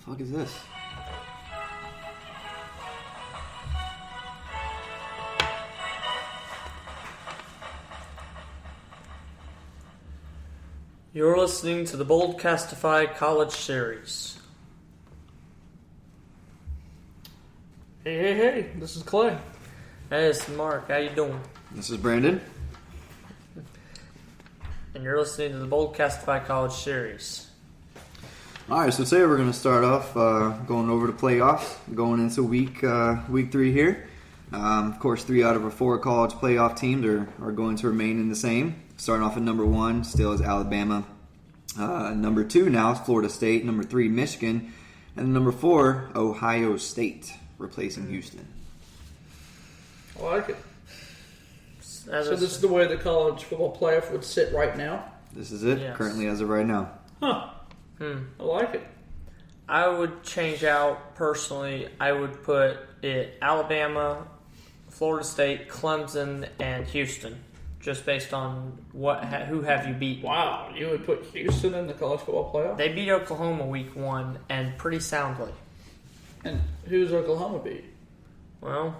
fuck is this? You're listening to the Boldcastify College Series. Hey, this is Clay. Hey, it's Mark. How you doing? This is Brandon. And you're listening to the Boldcastify College Series. Alright, so today we're going to start off going over the playoffs, going into week 3 here. Of course, 3 out of our 4 college playoff teams are going to remain in the same. Starting off at number 1, still is Alabama. Number 2 now is Florida State. Number 3, Michigan. And number 4, Ohio State, replacing Houston. I like it. So this is the way the college football playoff would sit right now? This is it, currently as of right now. Huh. I like it. I would change out, personally, I would put it Alabama, Florida State, Clemson, and Houston. Just based on who have you beat. Wow, you would put Houston in the college football playoff? They beat Oklahoma week 1, and pretty soundly. And who's Oklahoma beat? Well,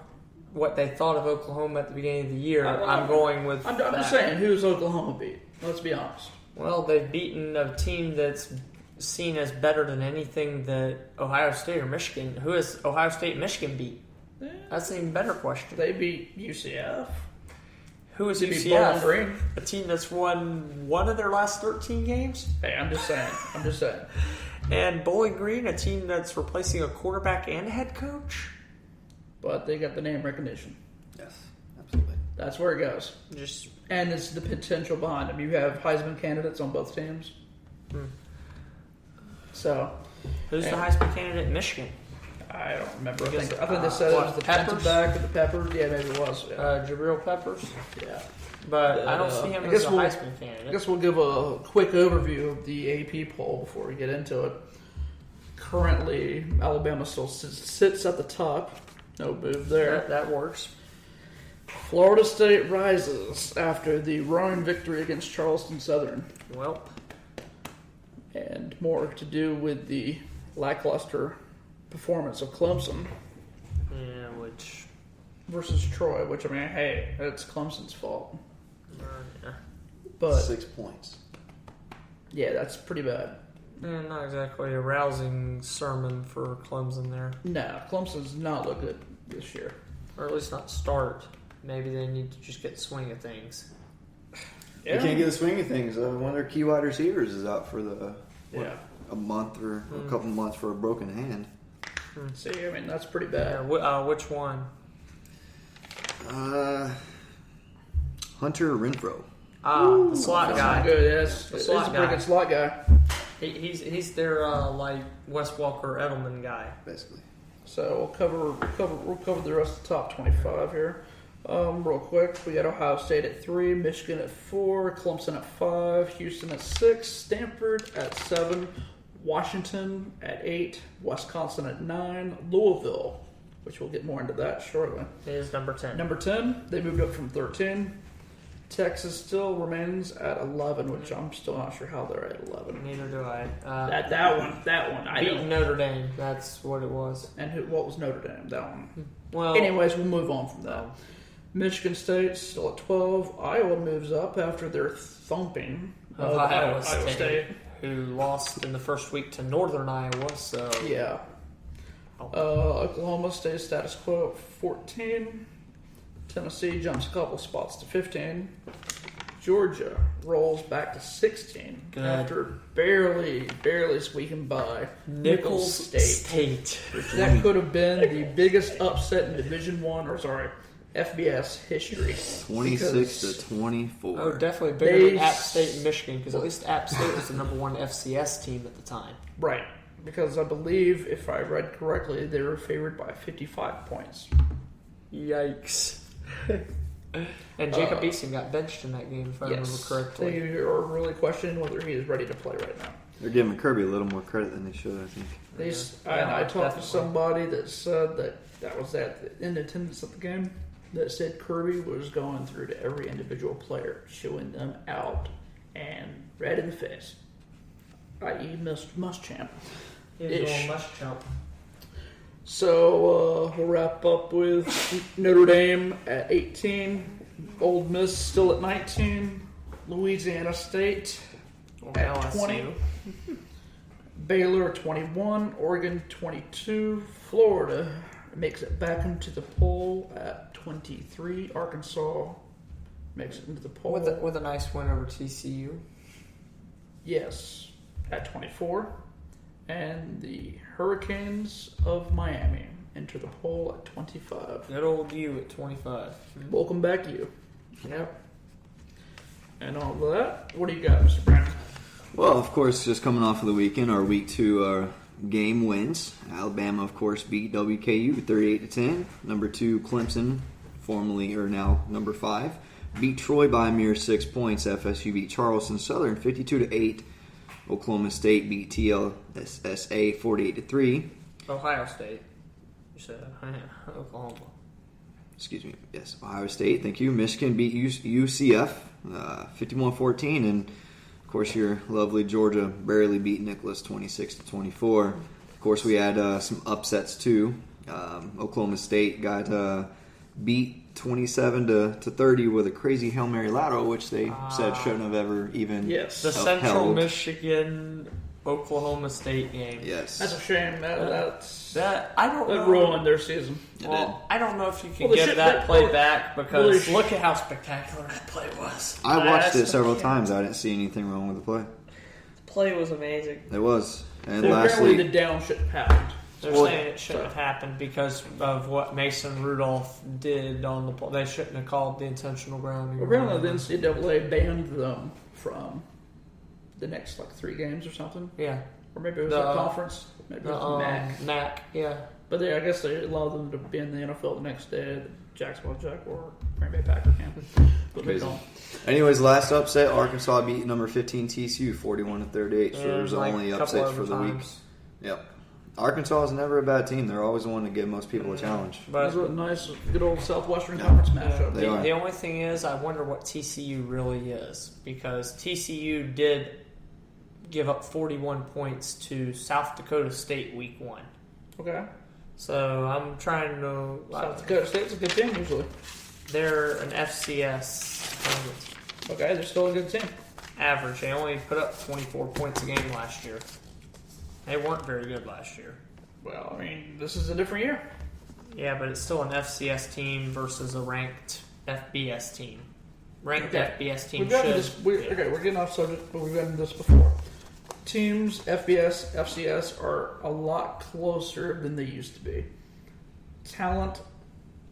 what they thought of Oklahoma at the beginning of the year, I'm going with I'm just saying, who's Oklahoma beat? Let's be honest. Well, they've beaten a team that's seen as better than anything that Ohio State or Michigan. Who has Ohio State and Michigan beat? Yeah. That's an even better question. They beat UCF. Who is Bowling UCF? Green. A team that's won one of their last 13 games? Hey, I'm just saying. And Bowling Green, a team that's replacing a quarterback and a head coach? But they got the name recognition. Yes, absolutely. That's where it goes. And it's the potential behind them. You have Heisman candidates on both teams. So, who's the Heisman candidate in Michigan? I don't remember. I think they said it was the defensive back or the Peppers. Yeah, maybe it was. Yeah. Jabril Peppers? Yeah. But I don't see him as a Heisman candidate. I guess we'll give a quick overview of the AP poll before we get into it. Currently, Alabama still sits at the top. No move there. That works. Florida State rises after the roaring victory against Charleston Southern. Well. And more to do with the lackluster performance of Clemson. Yeah, versus Troy, which, I mean, hey, it's Clemson's fault. Yeah. But 6 points. Yeah, that's pretty bad. Yeah, not exactly a rousing sermon for Clemson there. No, Clemson's not look good this year. Or at least not start. Maybe they need to just get the swing of things. Yeah. They can't get the swing of things. One of their key wide receivers is out for a month or a couple months for a broken hand. See, I mean, that's pretty bad. Yeah, which one? Hunter Renfrow. The slot guy. Good, yes. He's a pretty good slot guy. He's their like Wes Walker Edelman guy, basically. So we'll cover the rest of the top 25 here. Real quick, we got Ohio State at 3, Michigan at 4, Clemson at 5, Houston at 6, Stanford at 7, Washington at 8, Wisconsin at 9, Louisville, which we'll get more into that shortly. It is number 10. Number 10, they moved up from 13. Texas still remains at 11, which I'm still not sure how they're at 11. Neither do I. That one. I beating Notre Dame. That's what it was. And what was Notre Dame? That one. Well, anyways, we'll move on from that. Michigan State still at 12. Iowa moves up after their thumping of Iowa State, who lost in the first week to Northern Iowa. So yeah. Oklahoma stays status quo at 14. Tennessee jumps a couple spots to 15. Georgia rolls back to 16 after barely squeaking by Nicholls State. That could have been the biggest upset in Division I, FBS history. 26 to 24. Oh, definitely bigger than App State and Michigan, because at least App State was the number 1 FCS team at the time. Right, because I believe, if I read correctly, they were favored by 55 points. Yikes. And Jacob Eason got benched in that game, if I remember correctly. They are really questioning whether he is ready to play right now. They're giving Kirby a little more credit than they should, I think. I talked to somebody that said that was in attendance at the game, that said Kirby was going through to every individual player, showing them out and right in the face, i.e. Muschamp. He's going mush chump. So we'll wrap up with Notre Dame at 18, Ole Miss still at 19, Louisiana State at 20, Baylor 21, Oregon 22, Florida makes it back into the poll at 23, Arkansas makes it into the poll With a nice win over TCU. Yes, at 24. And the Hurricanes of Miami enter the poll at 25. Good old you at 25. Welcome back, you. Yep. And all of that, what do you got, Mr. Brandon? Well, of course, just coming off of the weekend, our week 2 game wins. Alabama, of course, beat WKU 38-10. Number 2, Clemson, formerly or now number 5, beat Troy by a mere 6 points. FSU beat Charleston Southern 52-8. Oklahoma State beat TLSA 48-3. Ohio State. You said Oklahoma. Excuse me. Yes, Ohio State. Thank you. Michigan beat UCF 51-14, and of course your lovely Georgia barely beat Nicholas 26-24. Of course, we had some upsets too. Oklahoma State got beat 27-30 with a crazy Hail Mary lateral, which they said shouldn't have ever even the Central Michigan Oklahoma State game. Yes, That's a shame. That ruined their season. Well, I don't know if you can get that play back because look at how spectacular that play was. I watched it several times. I didn't see anything wrong with the play. The play was amazing. It was. And apparently lastly, the down shouldn't have happened. They're saying it shouldn't have happened because of what Mason Rudolph did on the play. They shouldn't have called the intentional grounding. Apparently the NCAA banned them from the next 3 games or something. Yeah. Or maybe it was a conference. Maybe it was MAC. MAC, yeah. But I guess they allowed them to be in the NFL the next day at the Jacksonville Jaguar Green Bay Packer camp. But they don't. Anyways, last upset, Arkansas beat number 15 TCU 41-38. So there's only upsets for the week. Yep. Arkansas is never a bad team. They're always one to give most people a challenge. But it's a nice, good old Southwestern Conference matchup. The only thing is, I wonder what TCU really is. Because TCU did give up 41 points to South Dakota State week 1. Okay. So I'm trying to... South Dakota State's a good team usually. They're an FCS. Okay, they're still a good team. Average. They only put up 24 points a game last year. They weren't very good last year. Well, I mean, this is a different year. Yeah, but it's still an FCS team versus a ranked FBS team. Ranked FBS team we're getting off subject, but we've gotten this before. Teams, FBS, FCS, are a lot closer than they used to be. Talent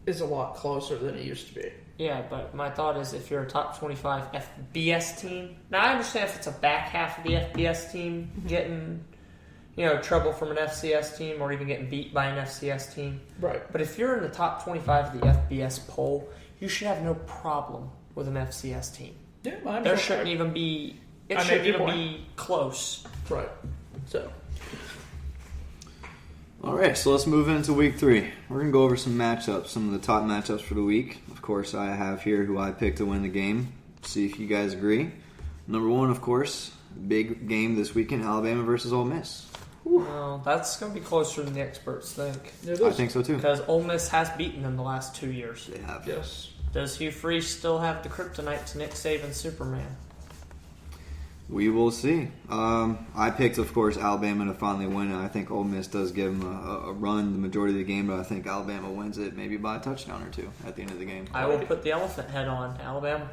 is a lot closer than it used to be. Yeah, but my thought is if you're a top 25 FBS team... Now, I understand if it's a back half of the FBS team getting... trouble from an FCS team or even getting beat by an FCS team. Right. But if you're in the top 25 of the FBS poll, you should have no problem with an FCS team. Yeah, there shouldn't even be... It shouldn't even be close. Right. So. All right, so let's move into week 3. We're going to go over some matchups, some of the top matchups for the week. Of course, I have here who I picked to win the game. See if you guys agree. Number 1, of course, big game this weekend, Alabama versus Ole Miss. Well, that's going to be closer than the experts think. I think so too. Because Ole Miss has beaten them the last 2 years. They have. Yes. Does Hugh Freeze still have the kryptonite to Nick Saban's Superman? We will see. I picked, of course, Alabama to finally win it. I think Ole Miss does give them a run the majority of the game, but I think Alabama wins it maybe by a touchdown or 2 at the end of the game. I will put the elephant head on Alabama.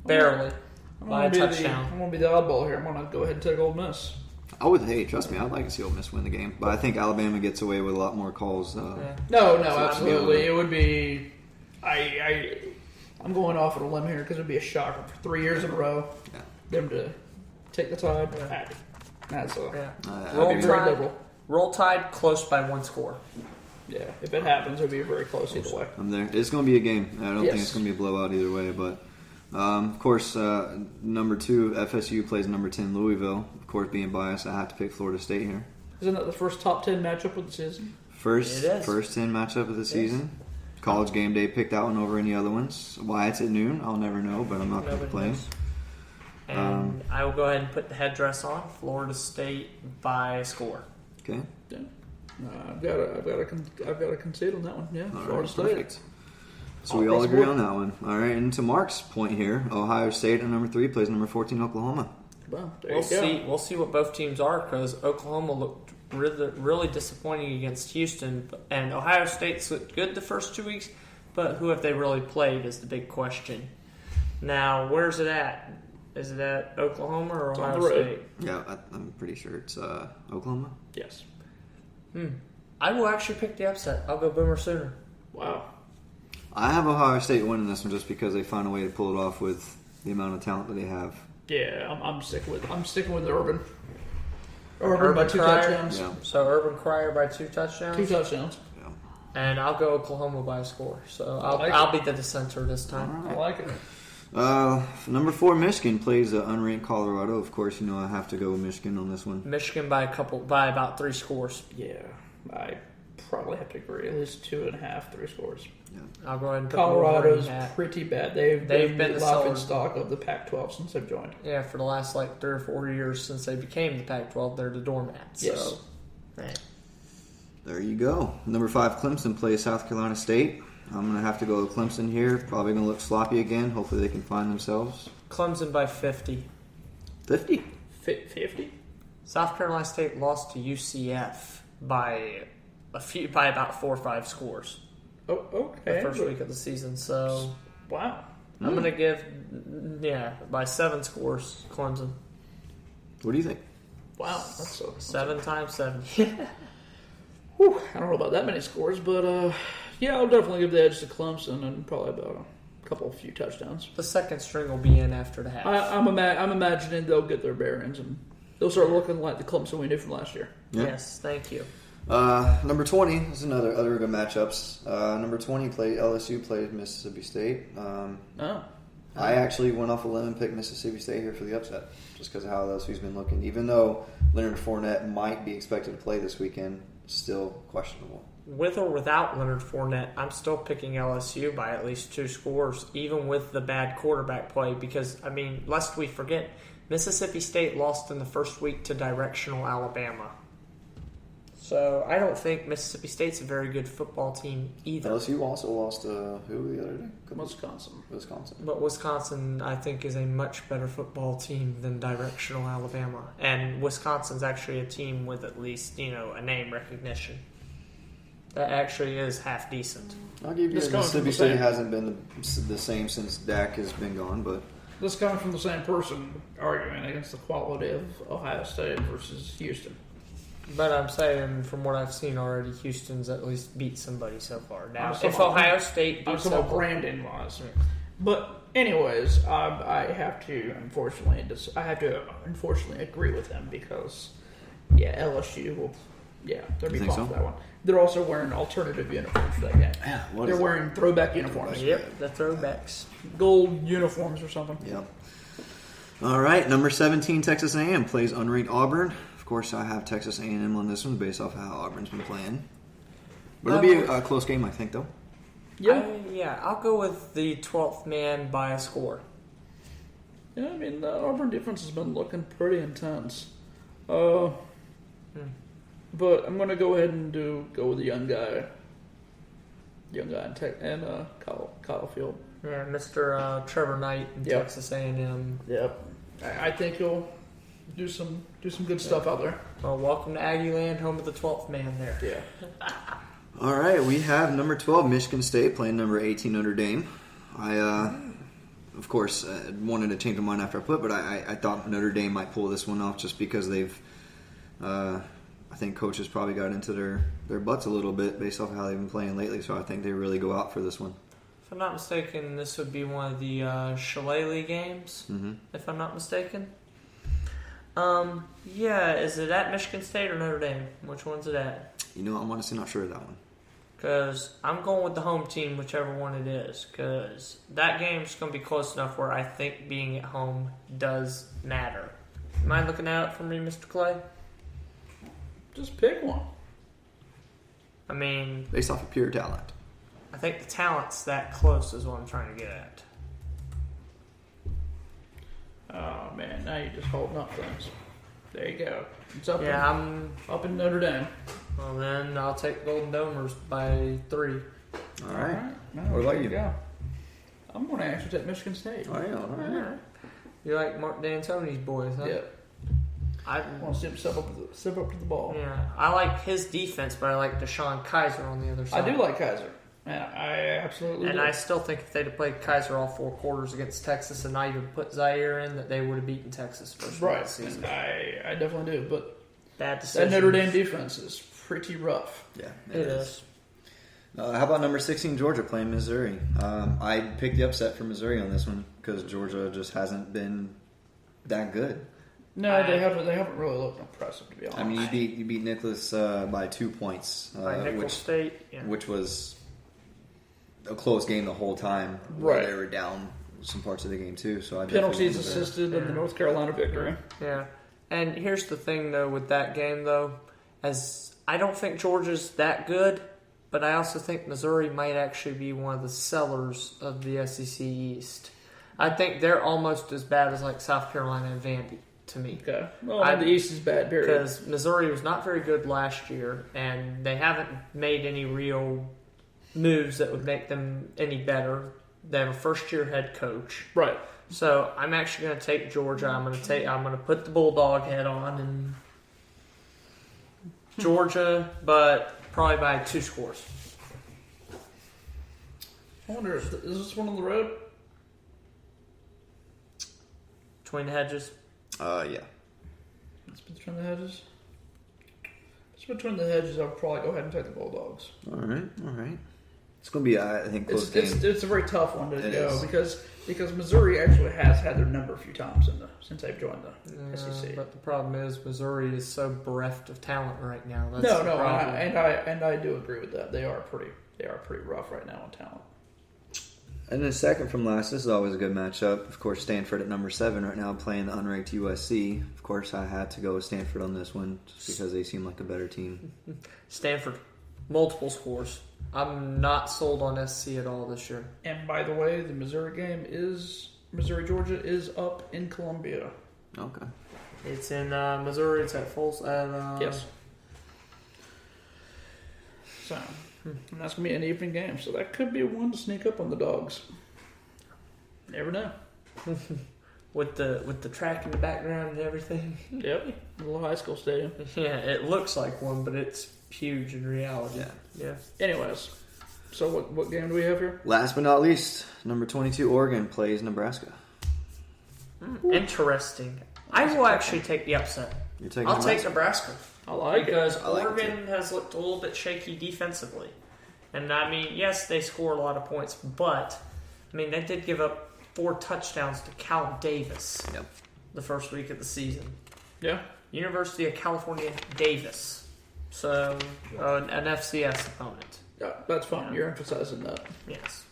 Barely. By a touchdown. I'm going to be the oddball here. I'm going to go ahead and take Ole Miss. Trust me, I'd like to see Ole Miss win the game, but I think Alabama gets away with a lot more calls. No, absolutely. It would be. I'm going off on a limb here because it would be a shocker for 3 years in a row. Yeah. Them to take the Tide. That's Roll Tide close by 1 score. Yeah, if it happens, it would be very close either way. I'm there. It's going to be a game. I don't think it's going to be a blowout either way, but. Of course, number 2, FSU plays number 10, Louisville. Of course, being biased, I have to pick Florida State here. Isn't that the first top 10 matchup of the season? First 10 matchup of the season. College Game Day picked that one over any other ones. Why it's at noon, I'll never know, but I'm not going to complain. And I will go ahead and put the headdress on. Florida State by a score. Okay. Yeah. I've got to concede on that one. Yeah, All Florida right, State. perfect. So we all agree on that one. All right, and to Mark's point here, Ohio State at number 3 plays number 14 Oklahoma. Well, We'll see what both teams are because Oklahoma looked really disappointing against Houston, and Ohio State's looked good the first 2 weeks, but who have they really played is the big question. Now, where's it at? Is it at Oklahoma or Ohio State? Yeah, I'm pretty sure it's Oklahoma. Yes. I will actually pick the upset. I'll go Boomer Sooner. Wow. I have Ohio State winning this one just because they found a way to pull it off with the amount of talent that they have. Yeah, I'm sticking with Urban. Urban by 2 touchdowns. Yeah. So Urban Cryer by 2 touchdowns. 2 touchdowns. Yeah. And I'll go Oklahoma by a score. So I'll be the dissenter this time. I like it. Number 4 Michigan plays unranked Colorado. Of course, I have to go with Michigan on this one. Michigan by about 3 scores. Yeah, I probably have to agree. At least 2.5, 3 scores. Yeah. I'll go ahead and put Colorado's pretty bad. They've been the the solid laughing stock of the Pac-12 since they've joined. Yeah, for the last 3 or 4 years since they became the Pac-12, they're the doormat. So, Yes. right. There you go. Number 5 Clemson plays South Carolina State. I'm going to have to go with Clemson here. Probably going to look sloppy again. Hopefully they can find themselves. Clemson by 50. 50? 50? South Carolina State lost to UCF by about 4 or 5 scores. Oh, okay. The first week of the season. So Wow. I'm going to give, by 7 scores, Clemson. What do you think? Wow. That's so 7 times 7. Whew, I don't know about that many scores, but I'll definitely give the edge to Clemson and probably about a few touchdowns. The second string will be in after the half. I'm imagining they'll get their bearings and they'll start looking like the Clemson we knew from last year. Yeah. Yes, thank you. Number 20 is other good matchups. Number 20 LSU plays Mississippi State. I actually went off a limb and picked Mississippi State here for the upset, just because of how LSU's been looking. Even though Leonard Fournette might be expected to play this weekend, still questionable. With or without Leonard Fournette, I'm still picking LSU by at least 2 scores, even with the bad quarterback play. Because, lest we forget, Mississippi State lost in the first week to directional Alabama. So I don't think Mississippi State's a very good football team either. LSU also lost to who the other day? Wisconsin. But Wisconsin, I think, is a much better football team than directional Alabama. And Wisconsin's actually a team with at least, a name recognition. That actually is half decent. I'll give you Mississippi State hasn't been the same since Dak has been gone, but This coming from the same person arguing against the quality of Ohio State versus Houston. But I'm saying, from what I've seen already, Houston's at least beat somebody so far. Now, I'm if Ohio State beats I'm Brandon wise. But anyways, I have to unfortunately agree with him because LSU will they'll be pumped for that one. They're also wearing alternative uniforms for that game. Yeah, they're wearing throwback uniforms. Yep, the throwbacks. Gold uniforms or something. Yep. All right, number 17 Texas A&M plays unranked Auburn. Of course, I have Texas A&M on this one based off how Auburn's been playing. But it'll be a close game, I think, though. Yeah. I'll go with the 12th man by a score. Yeah, the Auburn defense has been looking pretty intense. But I'm going to go ahead and go with the young guy in Kyle Field. Yeah, Mr. Trevor Knight in Texas A&M. Yep. I think he'll do some good stuff out there. Well, welcome to Aggie Land, home of the 12th man there. Yeah. All right, we have number 12 Michigan State playing number 18 Notre Dame. I, of course, wanted to change my mind after I put, but I thought Notre Dame might pull this one off just because they've. I think coaches probably got into their butts a little bit based off of how they've been playing lately, so I think they really go out for this one. If I'm not mistaken, this would be one of the Shillelagh games, if I'm not mistaken. Is it at Michigan State or Notre Dame? Which one's it at? I'm honestly not sure of that one. Because I'm going with the home team, whichever one it is. Because that game's going to be close enough where I think being at home does matter. Am I looking out for me, Mr. Clay? Just pick one. Based off of pure talent. I think the talent's that close is what I'm trying to get at. Oh, man, now you're just holding up things. There you go. It's up, up in Notre Dame. Well, then I'll take Golden Domers by 3. All right. No, What about you? Go. I'm going to actually take Michigan State. Oh, yeah. All right. You like Mark D'Antoni's boys, huh? Yeah. I want to see him step up to the ball. Yeah, I like his defense, but I like Deshaun Kaiser on the other side. I do like Kaiser. Yeah, I absolutely and do. I still think if they'd have played Kaiser all 4 quarters against Texas and not even put Zaire in, that they would have beaten Texas first right. season. And I definitely do, but bad decision. That Notre Dame defense is pretty rough. Yeah, it is. How about number 16 Georgia playing Missouri? I picked the upset for Missouri on this one because Georgia just hasn't been that good. No, they haven't really looked impressive, to be honest. I mean, you beat Nicholas by 2 points, by Nicholls State, which was a close game the whole time. Right, they were down some parts of the game too. So penalties assisted in the North Carolina victory. Yeah, and here's the thing though with that game though, as I don't think Georgia's that good, but I also think Missouri might actually be one of the sellers of the SEC East. I think they're almost as bad as like South Carolina and Vandy. To me. Okay. Well, the East is bad, period. Because Missouri was not very good last year, and they haven't made any real moves that would make them any better. They have a first-year head coach. Right. So I'm actually going to take Georgia. I'm going to put the Bulldog head on and Georgia, but probably by 2 scores. I wonder, is this one on the road? Between the Hedges. Yeah. It's between the hedges. It's between the hedges. I'll probably go ahead and take the Bulldogs. All right. It's going to be, I think, close game. It's a very tough one to go because Missouri actually has had their number a few times since they've joined the SEC. But the problem is Missouri is so bereft of talent right now. That's No, and I do agree with that. They are pretty rough right now on talent. And then second from last, this is always a good matchup. Of course, Stanford at number 7 right now playing the unranked USC. Of course, I had to go with Stanford on this one just because they seem like a better team. Stanford, multiple scores. I'm not sold on SC at all this year. And by the way, the Missouri game Missouri-Georgia is up in Columbia. Okay. It's in Missouri. It's at full. Yes. So. And that's going to be an evening game, so that could be one to sneak up on the Dogs. Never know. with the track in the background and everything. Yep, the little high school stadium. Yeah, it looks like one, but it's huge in reality. Yeah. Anyways, so what game do we have here? Last but not least, number 22 Oregon plays Nebraska. Interesting. I will actually take the upset. I'll take Nebraska. I like because it. Oregon has looked a little bit shaky defensively. And I mean, yes, they score a lot of points, but I mean, they did give up 4 touchdowns to Cal Davis the first week of the season. Yeah. University of California, Davis. So, an FCS opponent. Yeah, that's fine. Yeah. You're emphasizing that. Yes.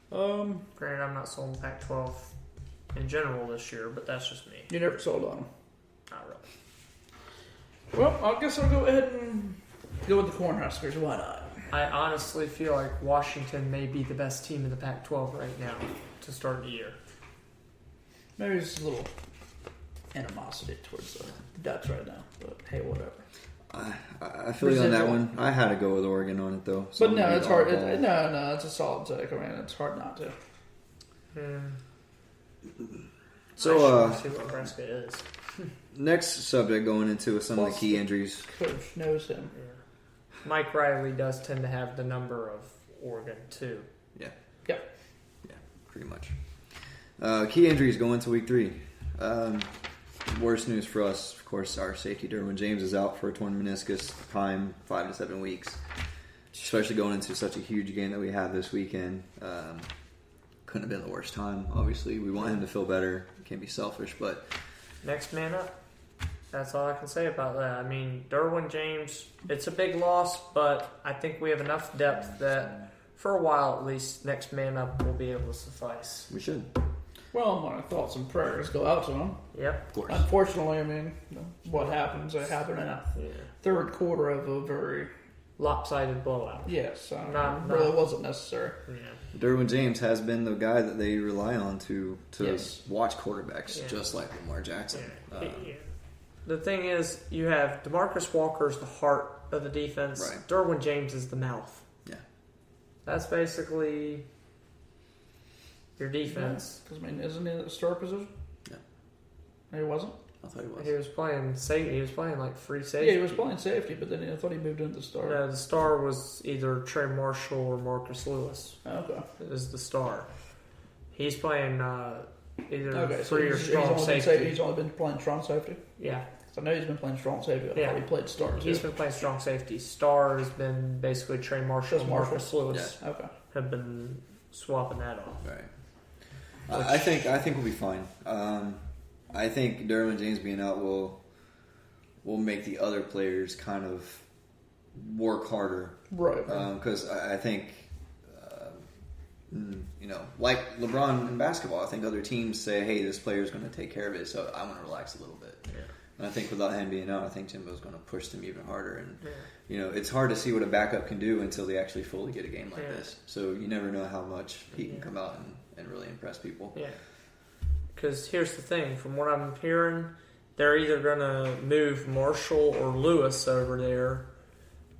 Granted, I'm not sold on Pac-12 in general this year, but that's just me. You never sold on them. Not really. Well, I guess I'll go ahead and go with the Cornhuskers. Why not? I honestly feel like Washington may be the best team in the Pac-12 right now to start the year. Maybe there's a little animosity towards the Ducks right now, but hey, whatever. I feel you on that one. I had to go with Oregon on it though. So but no, it's hard. No, it's a solid take. I mean, it's hard not to. So, see what Nebraska is. Next subject going into some of the key injuries. Coach knows him. Yeah. Mike Riley does tend to have the number of Oregon too. Yeah. Yep. Yeah, pretty much. Key injuries going into week 3. Worst news for us, of course, our safety Derwin James is out for a torn meniscus, time 5 to 7 weeks. Especially going into such a huge game that we have this weekend. Couldn't have been the worst time. Obviously, we want him to feel better. Can't be selfish, but next man up. That's all I can say about that. I mean, Derwin James, it's a big loss, but I think we have enough depth that for a while at least, next man up will be able to suffice. We should. Well, my thoughts and prayers go out to him. Yep. Of course. Unfortunately, I mean, what happens? It happened in a third quarter of a very lopsided blowout. Yes, Not- really wasn't necessary. Yeah. Derwin James has been the guy that they rely on to Yes. watch quarterbacks, Yeah. just like Lamar Jackson. Yeah. The thing is, you have DeMarcus Walker's the heart of the defense. Right. Derwin James is the mouth. Yeah. That's basically your defense. Because, isn't he the star position? Yeah. No, he wasn't? I thought he was. He was playing safety. He was playing like free safety. Yeah, he was playing safety, but then I thought he moved into the star. No, the star was either Trey Marshall or Marcus Lewis. Okay. Is the star. He's playing either Okay, so free or strong safety. He's only been playing strong safety? Yeah. I know he's been playing strong safety. I Yeah. thought he played star too. He's been playing strong safety. Star has been basically Trey Marshall and Just Marcus Lewis Okay. have been swapping that off. Right. I think we'll be fine. I think Derwin James being out will make the other players kind of work harder. Right. Because I think, like LeBron in basketball, I think other teams say, hey, this player is going to take care of it, so I'm going to relax a little bit. Yeah. And I think without him being out, I think Jimbo's going to push them even harder. And, it's hard to see what a backup can do until they actually fully get a game like this. So you never know how much he can come out and really impress people. Yeah. Because here's the thing, from what I'm hearing, they're either going to move Marshall or Lewis over there,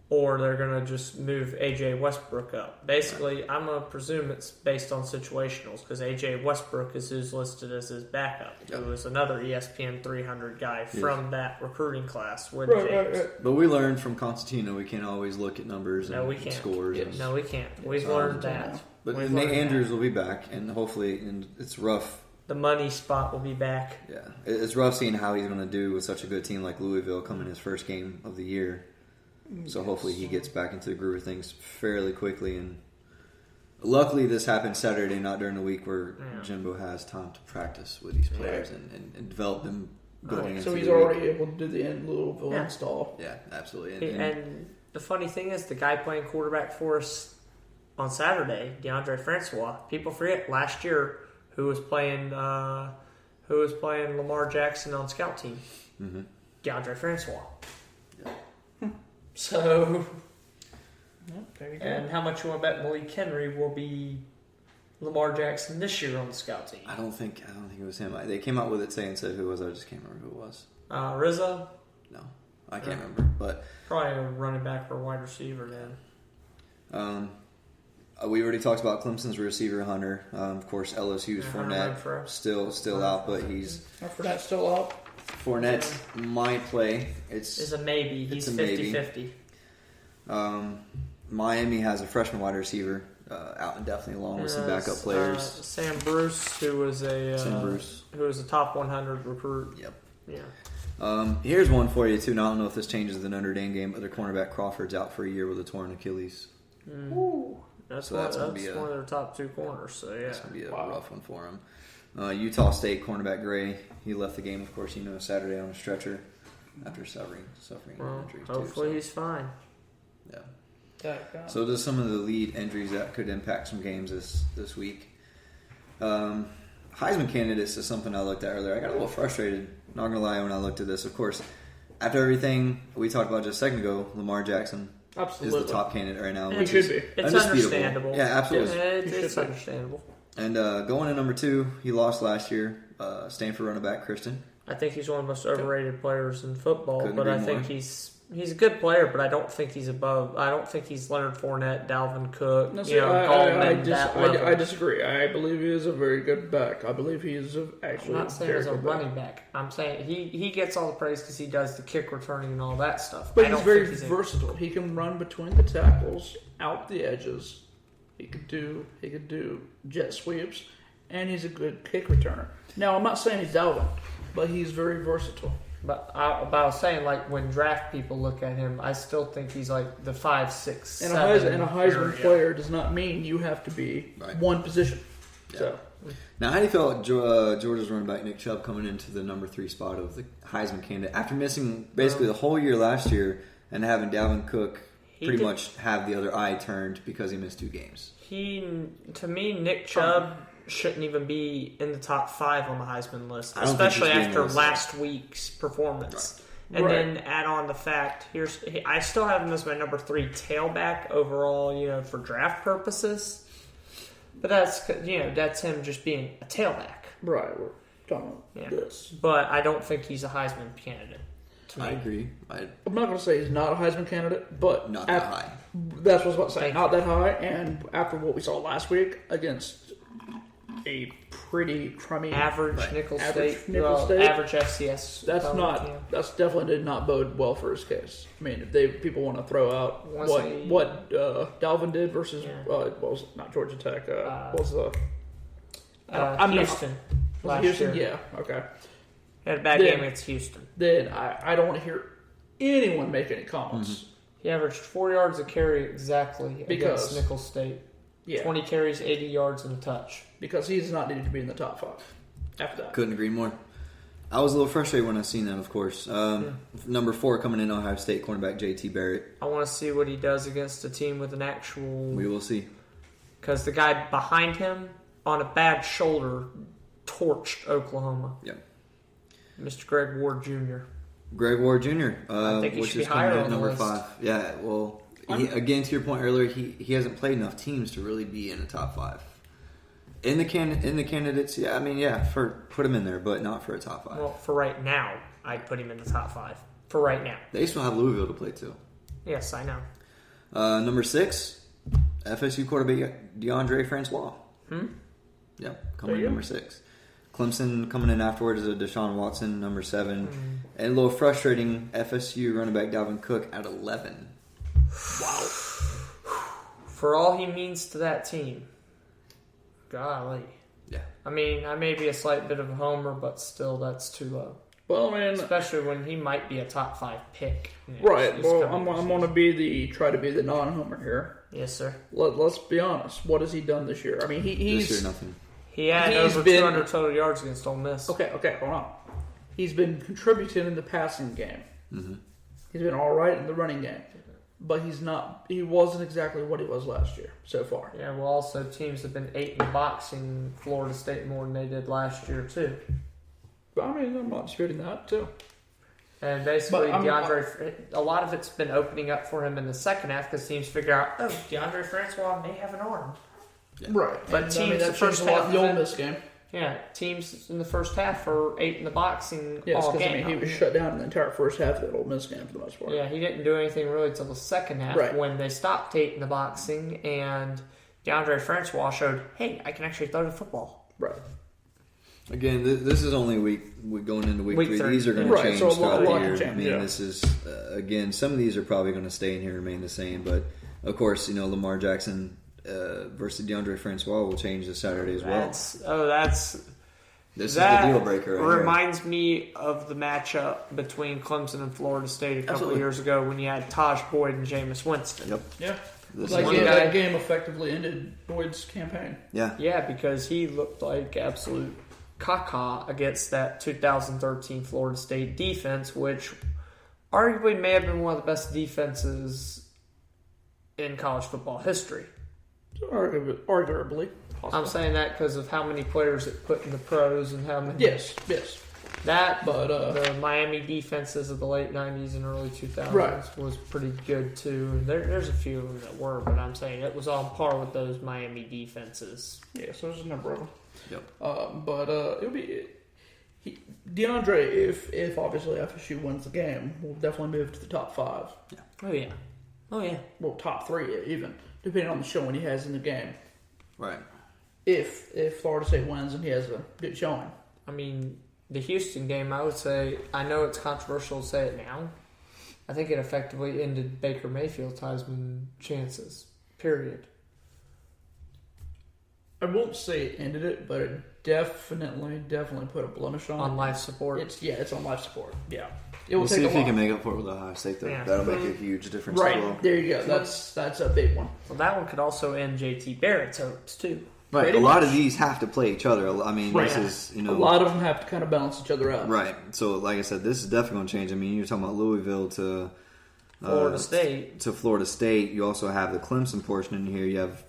or they're going to just move A.J. Westbrook up. Basically, I'm going to presume it's based on situationals, because A.J. Westbrook is who's listed as his backup, who is another ESPN 300 guy from that recruiting class with James. Right. But we learned from Constantino we can't always look at numbers and we can't. scores. Yes. No, we can't. We've learned that. But We've Nate learned Andrews that. will be back, and hopefully, and it's rough. The money spot will be back. Yeah, it's rough seeing how he's going to do with such a good team like Louisville coming his first game of the year. So hopefully he gets back into the groove of things fairly quickly. And luckily this happened Saturday, not during the week where Jimbo has time to practice with these players and develop them going into So he's the week. already able to do the Louisville install. Yeah, absolutely. And the funny thing is, the guy playing quarterback for us on Saturday, DeAndre Francois, people forget last year who was playing Lamar Jackson on scout team. Mm-hmm. DeAndre Francois. Yeah. So, There you go. and how much you want to bet Malik Henry will be Lamar Jackson this year on the scout team? I don't think it was him. They came out with it saying said who it was. I just can't remember who it was. Rizzo, No, I can't remember. But probably a running back or wide receiver then. we already talked about Clemson's receiver Hunter. Of course, LSU's Hunter Fournette Renfrow. still out, but Fournette's still out. Fournette might play. Is a maybe. He's it's a maybe. 50-50. Miami has a freshman wide receiver out indefinitely, along with some backup players. Sam Bruce, who was a top 100 recruit. Yep. Yeah. Here's one for you too. Now, I don't know if this changes the Notre Dame game, but their cornerback Crawford's out for a year with a torn Achilles. Ooh. That's So one that's of gonna be their top two corners. So yeah. It's going to be a rough one for him. Utah State cornerback Gray, he left the game, of course, Saturday on a stretcher after suffering Well, injuries hopefully too. he's fine. Yeah. So those some of the lead injuries that could impact some games this week. Heisman candidates is something I looked at earlier. I got a little frustrated, not gonna lie, when I looked at this. Of course, after everything we talked about just a second ago, Lamar Jackson Absolutely. is the top candidate right now. He which should is be. It's undisputable. understandable. Yeah, absolutely. It's understandable. And going to number 2, he lost last year. Stanford running back Christian. I think he's one of the most overrated players in football, Couldn't but agree I think more. he's a good player, but I don't think he's above. I don't think he's Leonard Fournette, Dalvin Cook, No, see, Gallman, that level. I disagree. I believe he is a very good back. I believe he is actually I'm not saying very as a good running back. I'm saying he gets all the praise because he does the kick returning and all that stuff. But I he's don't very think versatile. He can run between the tackles, out the edges. He could do jet sweeps, and he's a good kick returner. Now, I'm not saying he's Dalvin, but he's very versatile. But I was saying, like, when draft people look at him, I still think he's like the 5, 6, And 7 a Heisman area. player does not mean you have to be one position. Yeah. So Now, how do you feel about Georgia's running back Nick Chubb coming into the number 3 spot of the Heisman candidate after missing basically the whole year last year and having Dalvin Cook pretty much have the other eye turned because he missed 2 games? To me, Nick Chubb shouldn't even be in the top 5 on the Heisman list, I don't think especially he's being after listed. last week's performance. And then add on the fact, I still have him as my number 3 tailback overall, for draft purposes. But that's him just being a tailback. Right, we're talking about this. But I don't think he's a Heisman candidate. I agree. I'm not going to say he's not a Heisman candidate, but not that high. That's what I was about to say. Not that high, and after what we saw last week against a pretty crummy average Nickel State, average FCS. That's definitely did not bode well for his case. I mean, if people want to throw out what Dalvin did versus not Georgia Tech, Houston. Houston, year. Yeah, okay. Had a bad game against Houston. Then I don't want to hear anyone make any comments. Mm-hmm. He averaged 4 yards a carry exactly against Nickel State. Yeah. 20 carries, 80 yards, and a touch. Because he's not needed to be in the top 5 after that. Couldn't agree more. I was a little frustrated when I seen that, of course. Number 4 coming in, Ohio State cornerback J.T. Barrett. I want to see what he does against a team with an actual... We will see. Because the guy behind him, on a bad shoulder, torched Oklahoma. Yep. Mr. Greg Ward Jr. Greg Ward Jr., I think he which should be is coming higher in on the number list. 5. Yeah, well, again, to your point earlier, he hasn't played enough teams to really be in the top 5. In the candidates, put him in there, but not for a top 5. Well, for right now, I'd put him in the top 5. For right now. They still have Louisville to play too. Yes, I know. Number 6, FSU quarterback DeAndre Francois. Yep, coming in number 6. Clemson coming in afterwards is a Deshaun Watson, number 7. And a little frustrating, FSU running back Dalvin Cook at 11. Wow. For all he means to that team. Golly. Yeah. I mean, I may be a slight bit of a homer, but still, that's too low. Well, man, especially when he might be a top 5 pick. Right. Well, I'm going to try to be the non-homer here. Yes, sir. Let's be honest. What has he done this year? I mean, he's this year nothing. He had over 200 total yards against Ole Miss. Okay, hold on. He's been contributing in the passing game. Mm-hmm. He's been all right in the running game. But he wasn't exactly what he was last year so far. Yeah, well, also teams have been 8 in boxing Florida State more than they did last year, too. But, I mean, I'm not disputing that, too. And basically, a lot of it's been opening up for him in the second half because teams figure out, DeAndre Francois may have an arm. Yeah. Right. But teams the first half the Ole Miss game. Yeah, teams in the first half are 8 in the boxing all game. Yes, because he was shut down in the entire first half of that Ole Miss game for the most part. Yeah, he didn't do anything really until the second half when they stopped 8 in the boxing and DeAndre Francois showed, hey, I can actually throw the football. Right. Again, this is only week going into week 3. These are going to change so throughout the year. Change, I mean, this is again, some of these are probably going to stay in here and remain the same. But of course, Lamar Jackson versus DeAndre Francois will change this Saturday as well. This is the deal breaker. Right reminds me of the matchup between Clemson and Florida State a couple of years ago when you had Taj Boyd and Jameis Winston. Yep. Yeah. That game effectively ended Boyd's campaign. Yeah. Yeah, because he looked like absolute caca against that 2013 Florida State defense, which arguably may have been one of the best defenses in college football history. Arguably. Possibly. I'm saying that because of how many players it put in the pros and how many. Yes. The Miami defenses of the late 90s and early 2000s was pretty good too. And there's a few of them that were, but I'm saying it was on par with those Miami defenses. Yeah, so there's a number of them. Yep. But it'll be DeAndre. If obviously FSU wins the game, will definitely move to the top 5. Yeah. Oh yeah. Well, top 3 even, depending on the showing he has in the game. Right. If Florida State wins and he has a good showing. I mean, the Houston game, I would say, I know it's controversial to say it now. I think it effectively ended Baker Mayfield's Heisman chances. Period. I won't say it ended it, but it definitely put a blemish on life support. It's on life support. Yeah. We'll see if he can make up for it with Ohio State, though. Yeah. That'll make a huge difference as well. There you go. That's a big one. Well, that one could also end J.T. Barrett's hopes, too. Right. A lot of these have to play each other. I mean, this is, a lot of them have to kind of balance each other out. Right. So, like I said, this is definitely going to change. I mean, you're talking about Louisville to Florida State. To Florida State. You also have the Clemson portion in here. You have,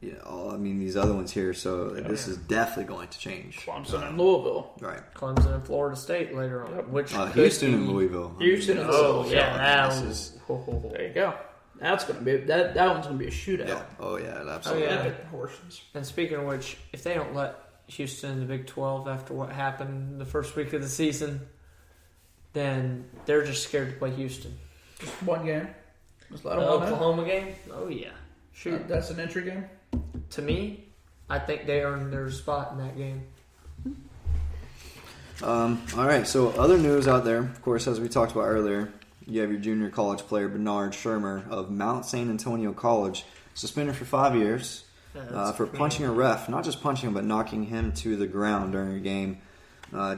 these other ones here. So this is definitely going to change. Clemson and Louisville. Right. Clemson and Florida State later on. Which Houston and Louisville. Houston and Oh, Louisville. yeah. There you go. That's gonna be that one's gonna be a shootout. Yeah. Oh yeah, absolutely. Oh, yeah. Horses. And speaking of which, if they don't let Houston in the Big 12 after what happened the first week of the season, then they're just scared to play Houston. Just one game. Just let them The win it. Oklahoma game? Oh, yeah. Shoot. That's an entry game. To me, I think they earned their spot in that game. All right, so other news out there, of course, as we talked about earlier, you have your junior college player, Bernard Shermer of Mount San Antonio College, suspended for 5 years for punching a ref. Not just punching him, but knocking him to the ground during a game.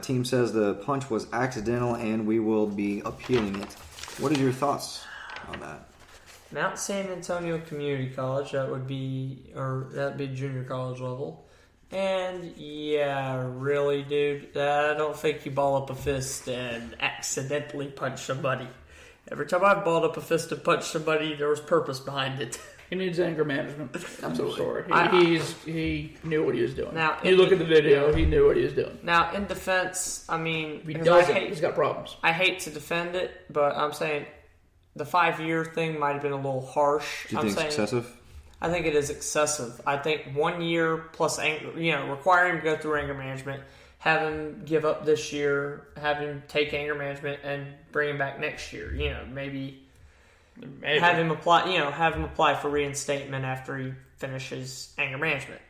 Team says the punch was accidental and we will be appealing it. What are your thoughts on that? Mount San Antonio Community College, that would be junior college level. And yeah, really, dude, I don't think you ball up a fist and accidentally punch somebody. Every time I've balled up a fist and punched somebody, there was purpose behind it. He needs anger management. Absolutely. He knew what he was doing. Now, you look at the video, he knew what he was doing. Now, in defense, I mean, If he doesn't, he's got problems. I hate to defend it, but I'm saying the 5-year thing might have been a little harsh. Do you think it's excessive? I think it is excessive. I think 1 year plus anger, require him to go through anger management, have him give up this year, have him take anger management, and bring him back next year. Maybe have him apply for reinstatement after he finishes anger management.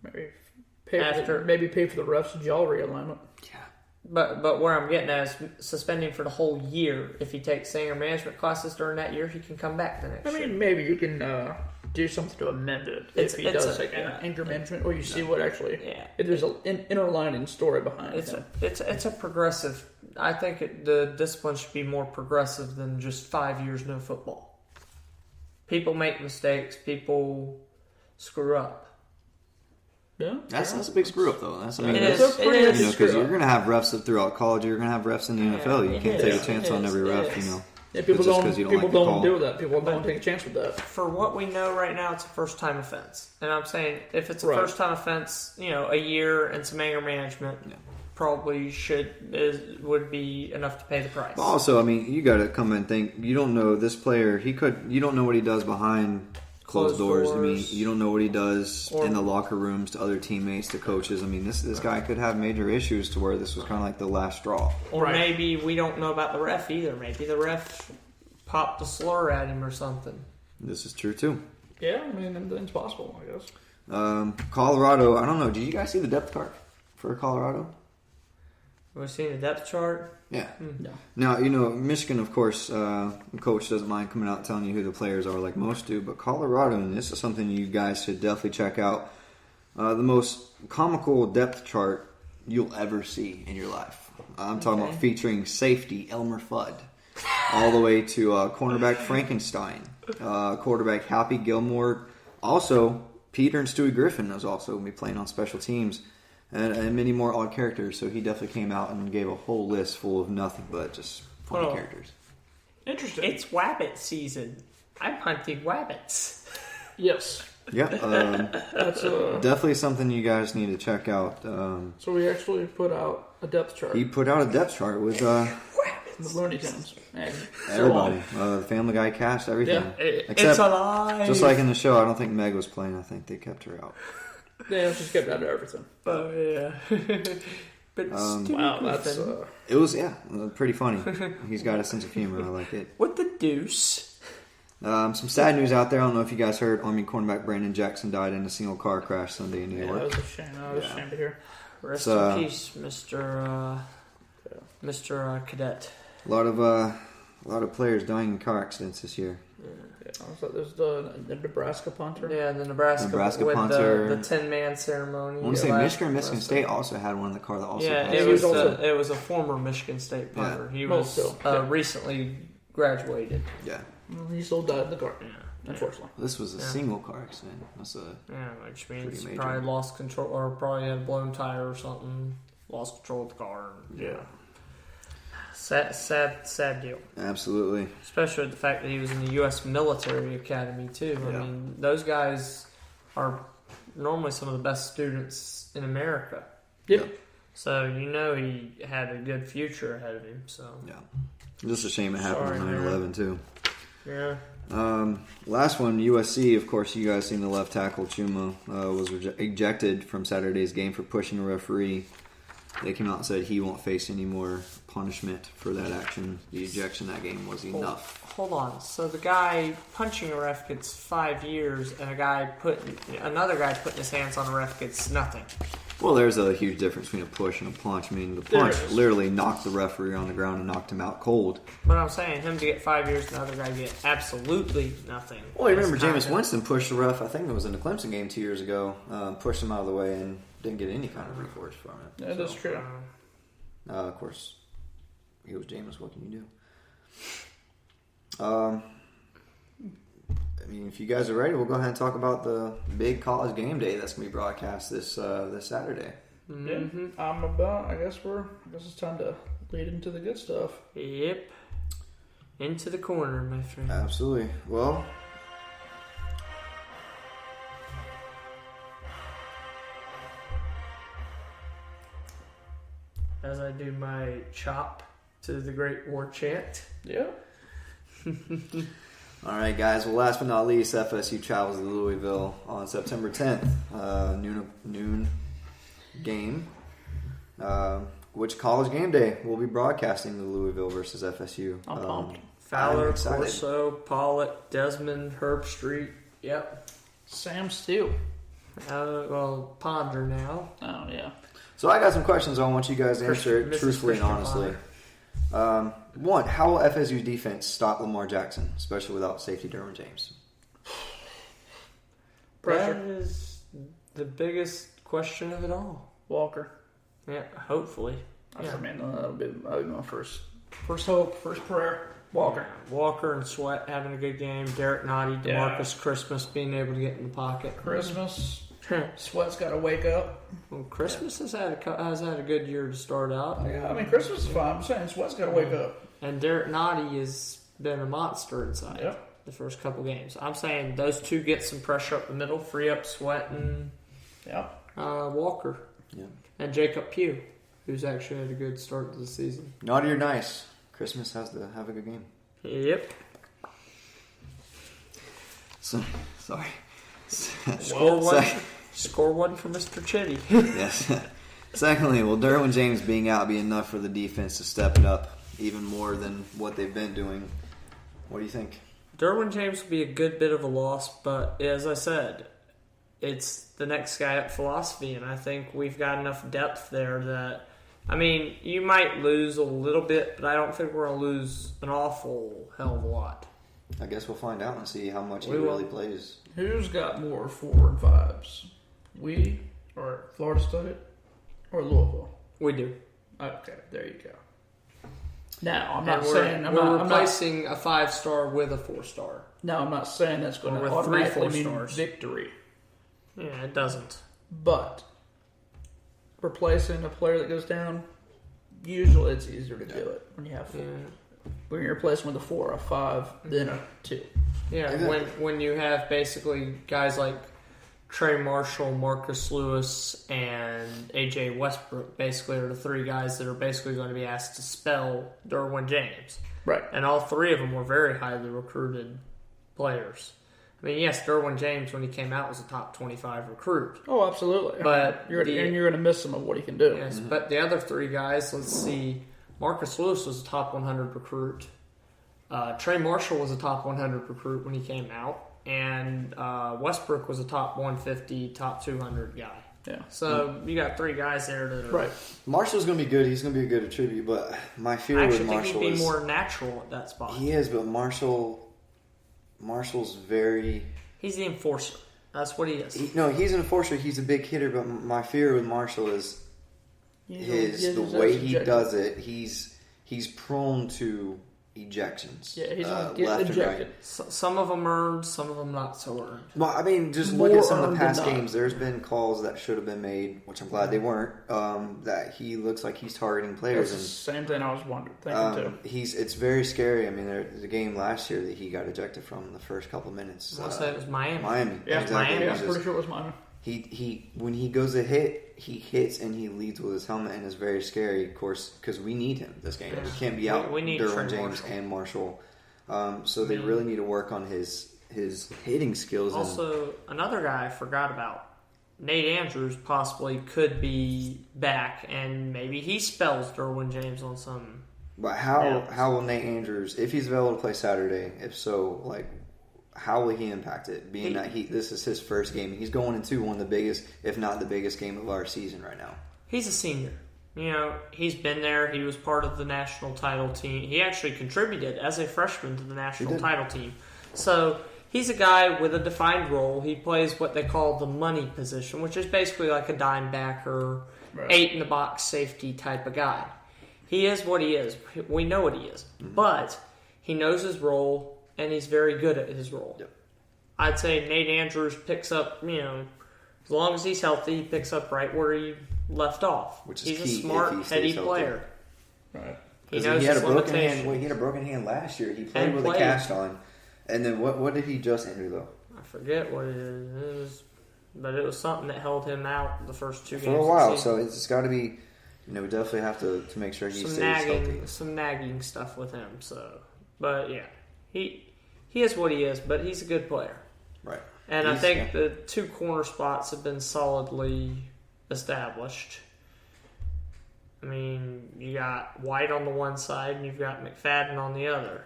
Maybe pay for the ref's jaw realignment. Yeah. But where I'm getting at is suspending for the whole year. If he takes anger management classes during that year, he can come back the next year. I mean, maybe you can do something to amend it if he does take anger management, or you see what actually. Yeah. If there's an interlining story behind it. It's a progressive. I think the discipline should be more progressive than just 5 years no football. People make mistakes. People screw up. Yeah, that's a big screw up though. Because you're going to have refs throughout college. You're going to have refs in the NFL. You can't take a chance on every ref. Yeah, people don't do that. People don't take a chance with that. For what we know right now, it's a first-time offense. And I'm saying if it's a first-time offense, a year and some anger management probably would be enough to pay the price. But also, I mean, you got to come and think. You don't know this player. You don't know what he does behind closed doors. I mean, you don't know what he does in the locker rooms to other teammates, to coaches. I mean, this guy could have major issues to where this was kind of like the last straw. Or maybe we don't know about the ref either. Maybe the ref popped a slur at him or something. This is true too. Yeah, I mean, it's possible, I guess. Colorado, I don't know. Did you guys see the depth chart for Colorado? We've seen the depth chart. Yeah. No. Now, Michigan, of course, the coach doesn't mind coming out and telling you who the players are like most do, but Colorado, and this is something you guys should definitely check out, the most comical depth chart you'll ever see in your life. I'm talking about featuring safety Elmer Fudd, all the way to cornerback Frankenstein, quarterback Happy Gilmore. Also, Peter and Stewie Griffin is also going to be playing on special teams. And many more odd characters, so he definitely came out and gave a whole list full of nothing but just funny characters. Interesting. It's wabbit season. I'm hunting wabbits. Yes. Yeah, that's definitely something you guys need to check out. So we actually put out a depth chart. He put out a depth chart with the Looney Tunes. Everybody, Family Guy cast, everything. Yeah, Except, it's alive. Just like in the show, I don't think Meg was playing. I think they kept her out. Yeah, she's kept out of everything. Oh yeah. But wow, that's it was pretty funny. He's got a sense of humor. I like it. What the deuce? Some sad news out there. I don't know if you guys heard. Army cornerback Brandon Jackson died in a single car crash Sunday in New York. That was a shame. I was ashamed to hear. Rest in peace, Mr. Cadet. A lot of players dying in car accidents this year. Yeah, so there's the Nebraska punter. Yeah, the Nebraska with punter. the 10-man ceremony. I want to say Michigan State also had one in the car that also. Yeah, it was a former Michigan State punter. Yeah. He was recently graduated. Yeah. He still died in the car. Yeah. Unfortunately, this was a single car accident. Which means he probably lost control, or probably had a blown tire or something. Lost control of the car. Yeah. Sad deal. Absolutely. Especially the fact that he was in the U.S. military academy too. I mean, those guys are normally some of the best students in America. Yeah. So he had a good future ahead of him. So Yeah. Just a shame it happened on Sorry, 9/11 too. yeah. Last one, USC. Of course, you guys seen the left tackle Chuma was ejected from Saturday's game for pushing a referee. They came out and said he won't face any more punishment for that action. The ejection that game was enough. Hold on. So the guy punching a ref gets 5 years, and another guy putting his hands on a ref gets nothing. Well, there's a huge difference between a push and a punch. I mean, the punch literally knocked the referee on the ground and knocked him out cold. But I'm saying him to get 5 years, and the other guy get absolutely nothing. Well, you remember Jameis Winston pushed the ref, I think it was in the Clemson game 2 years ago, pushed him out of the way and didn't get any kind of recourse from it. Yeah, that's true. Of course, he was Jameis. What can you do? I mean, if you guys are ready, we'll go ahead and talk about the big college game day that's going to be broadcast this Saturday. Mm-hmm. Yeah, I guess it's time to lead into the good stuff. Yep. Into the corner, my friend. Absolutely. Well, as I do my chop to the Great War chant. Yeah. all right, guys. Well, last but not least, FSU travels to Louisville on September 10th, noon game. Which college game day will be broadcasting the Louisville versus FSU? I'm pumped. Fowler, Corso, Pollock, Desmond, Herb Street. Yep. Sam Steele. Ponder now. Oh, yeah. So I got some questions I want you guys to answer it truthfully and honestly. One, how will FSU's defense stop Lamar Jackson, especially without safety Derwin James? Pressure. That is the biggest question of it all. Walker. Yeah, hopefully. I mean, that'll be my first hope, first prayer. Walker. Walker and Sweat having a good game. Derek Nottie, DeMarcus Christmas being able to get in the pocket. Christmas. Sweat's got to wake up. Well, Christmas has had a good year to start out. Yeah, I mean, Christmas is fine. I'm saying Sweat's got to wake up. And Derek Nottie has been a monster inside the first couple games. I'm saying those two get some pressure up the middle, free up Sweat and Walker. Yeah. And Jacob Pugh, who's actually had a good start to the season. Naughty or nice, Christmas has to have a good game. Yep. So, sorry. Score one for Mr. Chitty. Yes. Secondly, will Derwin James being out be enough for the defense to step it up even more than what they've been doing? What do you think? Derwin James will be a good bit of a loss, but as I said, it's the next guy up philosophy, and I think we've got enough depth there that, I mean, you might lose a little bit, but I don't think we're going to lose an awful hell of a lot. I guess we'll find out and see how much he really plays. Who's got more 4 and 5s? We or Florida State or Louisville? We do. Okay, there you go. Now, I'm And not saying we're replacing a 5-star with a 4-star. No, I'm not saying that's going to with automatically 3 mean 4-stars. victory. Yeah, it doesn't. But replacing a player that goes down, usually it's easier to do it when you have 4. When you're replacing with a 4, a 5, then a 2. Yeah, when you have basically guys like Trey Marshall, Marcus Lewis, and AJ Westbrook basically are the 3 guys that are basically going to be asked to spell Derwin James. Right. And all 3 of them were very highly recruited players. I mean, yes, Derwin James, when he came out, was a top 25 recruit. Oh, absolutely. But you're going to miss some of what he can do. Yes, but the other 3 guys, let's see. Marcus Lewis was a top 100 recruit. Trey Marshall was a top 100 recruit when he came out. And Westbrook was a top 150, top 200 guy. Yeah. So you got 3 guys there that are... Right. Marshall's going to be good. He's going to be a good attribute. But my fear with Marshall is... I actually think he'd be more natural at that spot. He is, but Marshall's very... He's the enforcer. That's what he is. He's an enforcer. He's a big hitter. But my fear with Marshall is the way he does it. He's prone to ejections. Yeah, he's left getting and ejected. right. Some of them earned, some of them not so earned. Well, I mean, just More look at some of earned the than past not. games. There's been calls that should have been made, which I'm glad they weren't. That he looks like he's targeting players, That's the and same thing I was thinking too. it's very scary. I mean, there's a game last year that he got ejected from in the first couple minutes. I'll say it was Miami. Miami, Yeah, exactly. Miami. Yeah, He I'm just- pretty sure it was mine. He when he goes to hit, he hits and he leads with his helmet, and it's very scary, of course, because we need him this game. Yeah. He can't be out. We need Derwin Trey James Marshall. and Marshall. So they really need to work on his hitting skills. Also, another guy I forgot about, Nate Andrews possibly could be back, and maybe he spells Derwin James on some. But how will Nate Andrews, if he's available to play Saturday, if so, like, how will he impact it? Being that this is his first game, he's going into one of the biggest, if not the biggest game of our season right now. He's a senior. You know, he's been there. He was part of the national title team. He actually contributed as a freshman to the national title team. So he's a guy with a defined role. He plays what they call the money position, which is basically like a dime backer, eight in the box safety type of guy. He is what he is. We know what he is. Mm-hmm. But he knows his role, and he's very good at his role. Yep. I'd say Nate Andrews picks up, as long as he's healthy, he picks up right where he left off. Which is he's key a smart, if he stays heady healthy. player. Right. He knows his limitations. He had a broken hand last year. He played And with played. a cast on. And then what did he just injure though? I forget what it is, but it was something that held him out the first two games For a while. of the season. So it's got to be, we definitely have to make sure he stays healthy. Some nagging stuff with him. So, but yeah, he is what he is, but he's a good player. Right. And I think the two corner spots have been solidly established. I mean, you got White on the one side and you've got McFadden on the other.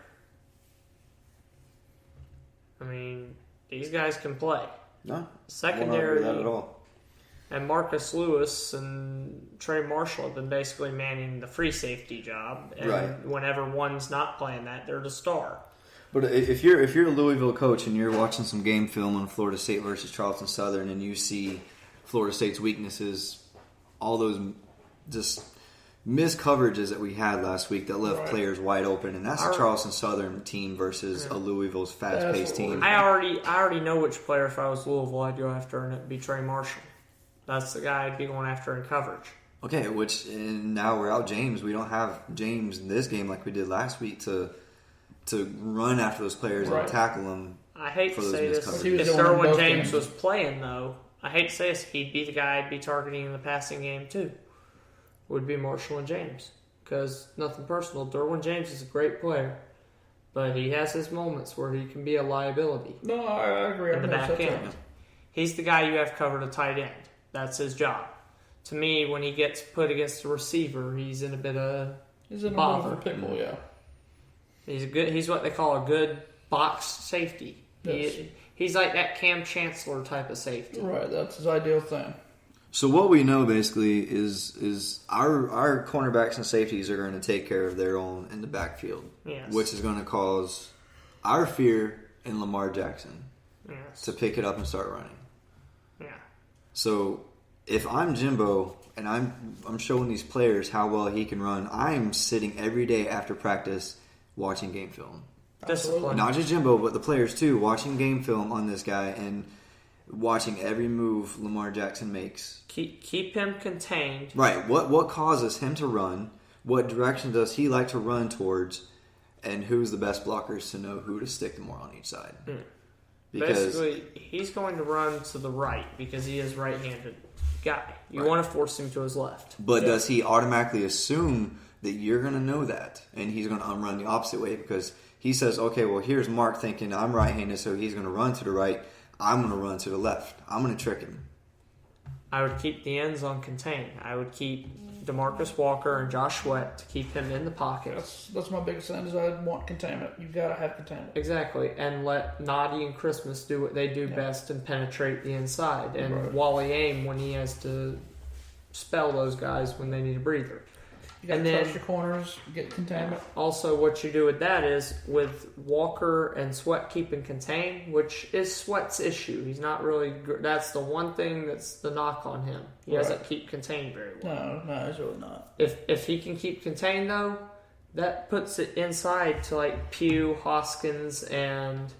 I mean, these guys can play. No. Secondary, not at all. and Marcus Lewis and Trey Marshall have been basically manning the free safety job. And whenever one's not playing that, they're the star. But if you're a Louisville coach and you're watching some game film on Florida State versus Charleston Southern and you see Florida State's weaknesses, all those just missed coverages that we had last week that left players wide open, and that's a Charleston Southern team versus a Louisville's fast-paced team. I already know which player, if I was Louisville, I'd go after, and it'd be Trey Marshall. That's the guy I'd be going after in coverage. Okay, and now we're out James. We don't have James in this game like we did last week to run after those players and tackle them. I hate to say this. miscoverages. If Derwin James was playing, though, I hate to say this, he'd be the guy I'd be targeting in the passing game, too. Would be Marshall and James. Because, nothing personal, Derwin James is a great player. But he has his moments where he can be a liability. No, I agree. In the back end. He's the guy you have covered a tight end. That's his job. To me, when he gets put against a receiver, he's in a bit of bother. A pickle, yeah. He's what they call a good box safety. Yes. He's like that Cam Chancellor type of safety. Right, that's his ideal thing. So what we know basically is our cornerbacks and safeties are going to take care of their own in the backfield, which is going to cause our fear in Lamar Jackson to pick it up and start running. Yeah. So if I'm Jimbo and I'm showing these players how well he can run, I'm sitting every day after practice watching game film. Discipline. Not just Jimbo, but the players too, watching game film on this guy and watching every move Lamar Jackson makes. Keep him contained. Right. What causes him to run? What direction does he like to run towards? And who's the best blockers to know who to stick more on each side? Because basically, he's going to run to the right because he is right-handed guy. You want to force him to his left. But does he automatically assume that you're going to know that? And he's going to run the opposite way because he says, okay, well, here's Mark thinking I'm right-handed, so he's going to run to the right. I'm going to run to the left. I'm going to trick him. I would keep the end zone contained. I would keep DeMarcus Walker and Josh Sweat to keep him in the pocket. That's my biggest thing is I want containment. You've got to have containment. Exactly. And let Noddy and Christmas do what they do best and penetrate the inside. And Wally Aim when he has to spell those guys when they need a breather. You got to trust your corners, get containment. Also, what you do with that is with Walker and Sweat keeping contained, which is Sweat's issue. He's not really. That's the one thing that's the knock on him. He doesn't keep contained very well. No, he's really not. If he can keep contained though, that puts it inside to like Pugh, Hoskins, and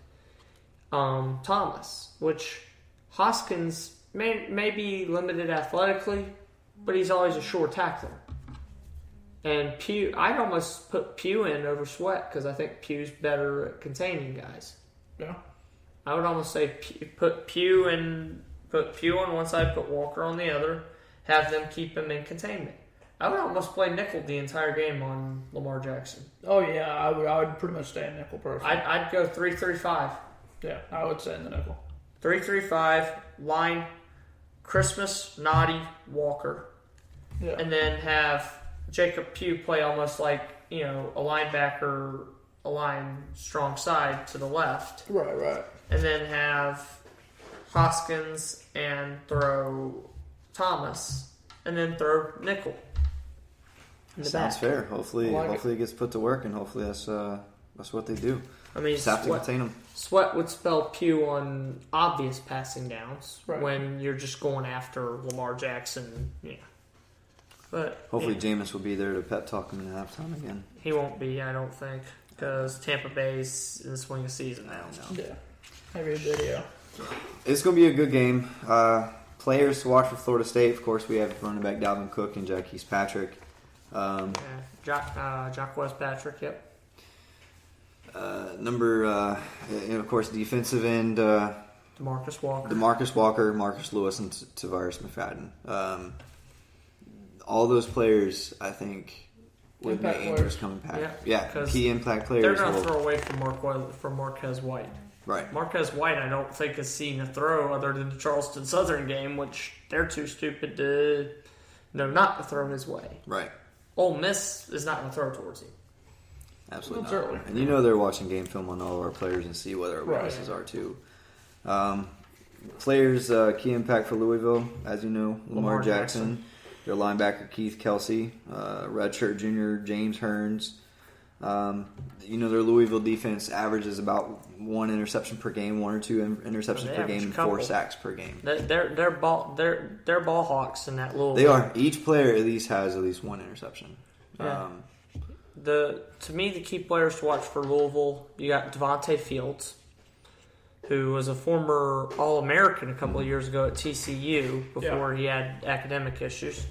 Thomas, which Hoskins may be limited athletically, but he's always a sure tackler. And Pugh, I'd almost put Pugh in over Sweat because I think Pugh's better at containing guys. Yeah. I would almost say put Pugh on one side, put Walker on the other, have them keep him in containment. I would almost play nickel the entire game on Lamar Jackson. Oh yeah, I would pretty much stay in nickel personally. I'd go 3-3-5. Yeah, I would stay in the nickel. 3-3-5 line, Christmas, Noddy, Walker, and then have Jacob Pugh play almost like a linebacker, a line strong side to the left. Right. And then have Hoskins and throw Thomas, and then throw nickel. Sounds fair. Hopefully it gets put to work, and hopefully that's what they do. I mean, just have to contain them. Sweat would spell Pugh on obvious passing downs when you're just going after Lamar Jackson. Yeah. But hopefully Jameis will be there to pep talk him in halftime again. He won't be, I don't think, because Tampa Bay's in the swing of season now. Yeah. Maybe a video. It's going to be a good game. Players to watch for Florida State, of course, we have running back Dalvin Cook and Jaquez Patrick. Jacquez Patrick, yep. Of course, defensive end. DeMarcus Walker, Marcus Lewis, and Tavares McFadden. All those players, I think, would make Andrews coming back. Yeah, key impact players. They're going to throw away from Marquez White. Right. Marquez White, I don't think has seen a throw other than the Charleston Southern game, which they're too stupid to not to throw his way. Right. Ole Miss is not going to throw towards him. Absolutely not. And they're watching game film on all of our players and see what our weaknesses are too. Players, key impact for Louisville, as you know, Lamar Jackson. Their linebacker Keith Kelsey, redshirt junior James Hearns. Their Louisville defense averages about 1 interception per game, 1 or 2 interceptions per game, and 4 sacks per game. They're ball hawks in that Louisville. They are. Each player at least has at least 1 interception. Yeah. To me, the key players to watch for Louisville, you got Devontae Fields, who was a former All-American a couple of years ago at TCU before he had academic issues.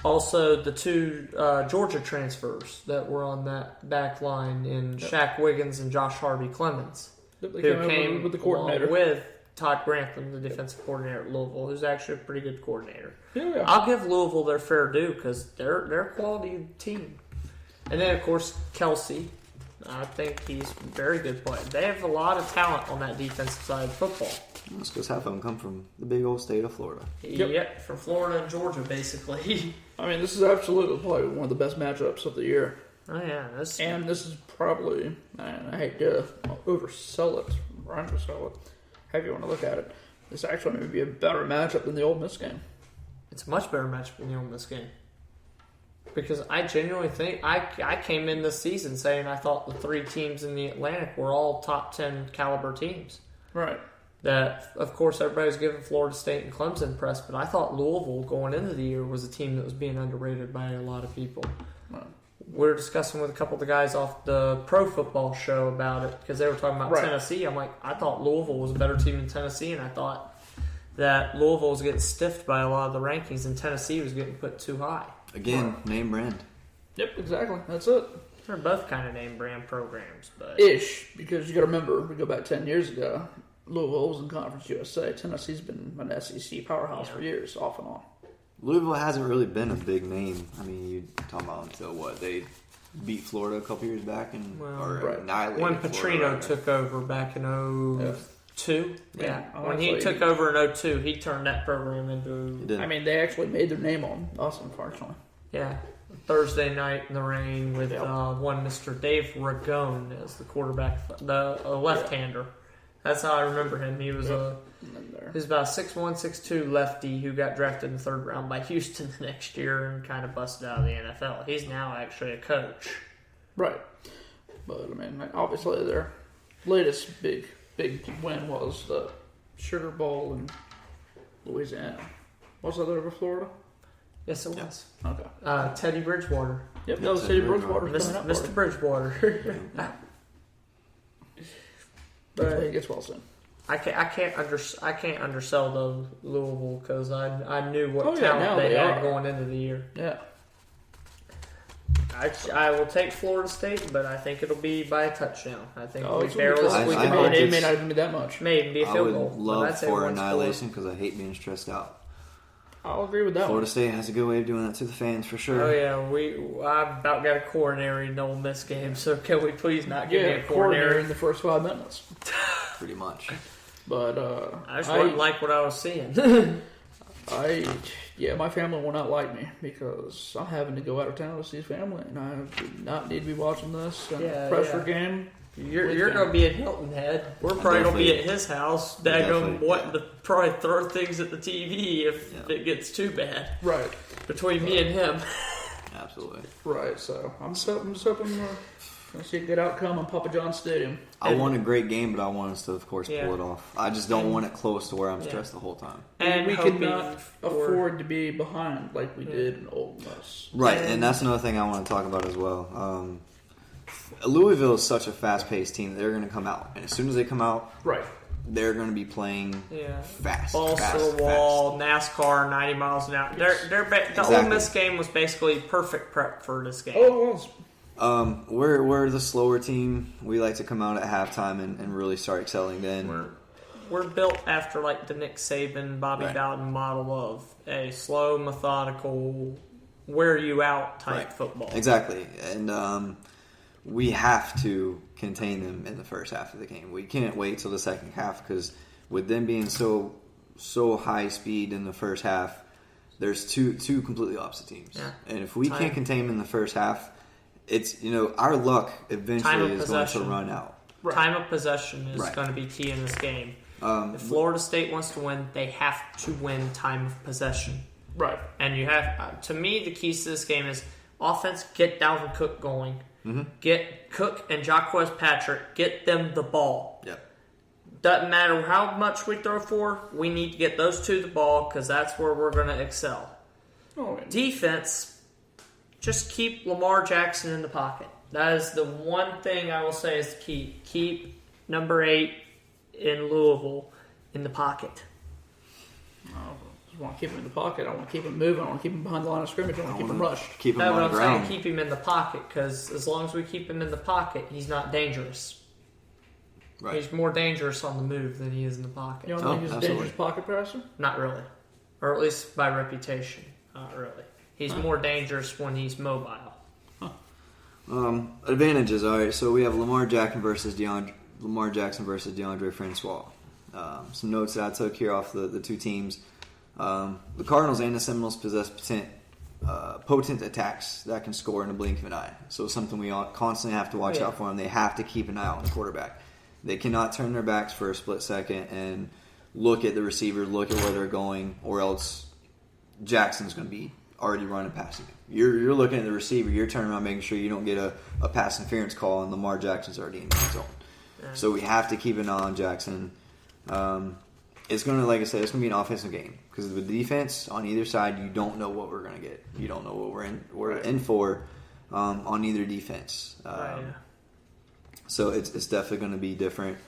Also, the 2 Georgia transfers that were on that back line in Shaq Wiggins and Josh Harvey Clemens, who came with the coordinator. With Todd Grantham, the defensive coordinator at Louisville, who's actually a pretty good coordinator. Yeah. I'll give Louisville their fair due because they're a quality team. And then, of course, Kelsey. I think he's a very good player. They have a lot of talent on that defensive side of football. That's because half of them come from the big old state of Florida. Yep, from Florida and Georgia, basically. I mean, this is absolutely probably one of the best matchups of the year. Oh, yeah. This is probably, I hate to oversell it, or undersell it, however you want to look at it. This actually may be a better matchup than the Ole Miss game. It's a much better matchup than the Ole Miss game. Because I genuinely think, I came in this season saying I thought the 3 teams in the Atlantic were all top 10 caliber teams. Right. That, of course, everybody's giving Florida State and Clemson press, but I thought Louisville going into the year was a team that was being underrated by a lot of people. Right. We were discussing with a couple of the guys off the Pro Football show about it because they were talking about Tennessee. I'm like, I thought Louisville was a better team than Tennessee, and I thought that Louisville was getting stiffed by a lot of the rankings, and Tennessee was getting put too high. Again, name brand. Yep, exactly. That's it. They're both kind of name brand programs, but because you got to remember, we go back 10 years ago, Louisville was in Conference USA. Tennessee's been an SEC powerhouse for years, off and on. Louisville hasn't really been a big name. I mean, you talking about until what? They beat Florida a couple years back and annihilated when Petrino took over back in 2002. Yeah. When he took over in 2002, he turned that program into... I mean, they actually made their name on us, unfortunately. Yeah. Thursday night in the rain with one Mr. Dave Ragone as the quarterback, the left-hander. That's how I remember him. He was about a 6'1", 6'2" lefty who got drafted in the 3rd round by Houston the next year and kind of busted out of the NFL. He's now actually a coach. Right. But, I mean, obviously their latest big win was the Sugar Bowl in Louisiana. Was that over Florida? Yes, it was. Okay. Teddy Bridgewater. Yep, that was Teddy Bridgewater. Mr. Bridgewater. But he gets well soon. I can't undersell the Louisville because I knew what talent they had are going into the year. Yeah. I will take Florida State, but I think it'll be by a touchdown. I think we it may not even be that much. Maybe be a field goal. I would love for annihilation because I hate being stressed out. I'll agree with that. Florida State has a good way of doing that to the fans for sure. Oh yeah, I about got a coronary in the Ole Miss game, so can we please not give me a coronary in the first 5 minutes? Pretty much. But I just wouldn't like what I was seeing. My family will not like me because I'm having to go out of town to see family, and I do not need to be watching this pressure game. You're going to be at Hilton Head. We're probably going to be at his house. Daggum wanting to probably throw things at the TV if it gets too bad. Right. Between me and him. Absolutely. Right. So I'm just hoping to see a good outcome on Papa John's Stadium. I want a great game, but I want us to, of course, pull it off. I just don't want it close to where I'm stressed the whole time. And we could not afford to be behind like we did in Ole Miss. Right, and that's another thing I want to talk about as well. Louisville is such a fast-paced team. They're going to come out, and as soon as they come out, they're going to be playing fast. Balls to the wall, NASCAR, 90 miles an hour. The Ole Miss game was basically perfect prep for this game. Oh, it was. We're the slower team. We like to come out at halftime and really start excelling then. We're built after like the Nick Saban, Bobby Bowden model of a slow, methodical, wear you out type football. Exactly. And we have to contain them in the first half of the game. We can't wait till the second half because with them being so high speed in the first half, there's two completely opposite teams. Yeah. And if we can't contain them in the first half, it's, our luck eventually is going to run out. Right. Time of possession is going to be key in this game. If Florida State wants to win, they have to win time of possession. Right. And you have, to me, the keys to this game is offense, get Dalvin Cook going. Mm-hmm. Get Cook and Jacquez Patrick, get them the ball. Yep. Doesn't matter how much we throw for, we need to get those two the ball because that's where we're going to excel. Defense, just keep Lamar Jackson in the pocket. That is the one thing I will say is the key. Keep number 8 in Louisville in the pocket. I just want to keep him in the pocket. I want to keep him moving. I want to keep him behind the line of scrimmage. I want to keep him rushed. Keep him on the ground. Keep him in the pocket because as long as we keep him in the pocket, he's not dangerous. Right. He's more dangerous on the move than he is in the pocket. You don't think he's a dangerous pocket passer? Not really. Or at least by reputation. Not really. He's more dangerous when he's mobile. Advantages. All right, so we have Lamar Jackson versus DeAndre Francois. Some notes that I took here off the two teams. The Cardinals and the Seminoles possess potent attacks that can score in the blink of an eye. So it's something we constantly have to watch out for them. They have to keep an eye on the quarterback. They cannot turn their backs for a split second and look at the receiver, look at where they're going, or else Jackson's going to be already running past him. You're looking at the receiver, you're turning around making sure you don't get a pass interference call, and Lamar Jackson's already in the zone. So we have to keep an eye on Jackson. It's going to, like I said, it's going to be an offensive game because with the defense on either side, you don't know what we're going to get. You don't know what we're in for on either defense. So it's definitely going to be different.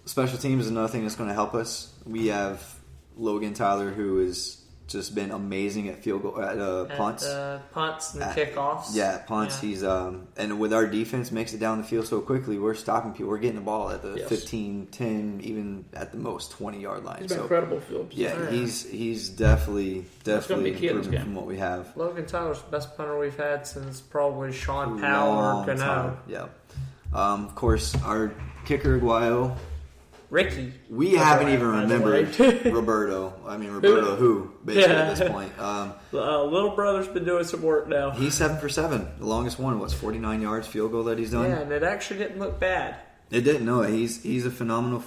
Special teams is another thing that's going to help us. We have Logan Tyler, who has just been amazing at field goal punts, punts and kickoffs. Yeah, punts. Yeah. He's and with our defense makes it down the field so quickly. We're stopping people. We're getting the ball at the 15, 10, even at the most 20-yard line. He's been incredible field position. Yeah, he's definitely improving from what we have. Logan Tyler's the best punter we've had since probably Sean Powell or Gano. Yeah. Of course, our kicker Aguayo. Ricky. We haven't even remembered Roberto. I mean, Roberto who, basically, at this point. Little brother's been doing some work now. He's 7 for 7. The longest one, 49 yards field goal that he's done? Yeah, and it actually didn't look bad. It didn't, no. He's a phenomenal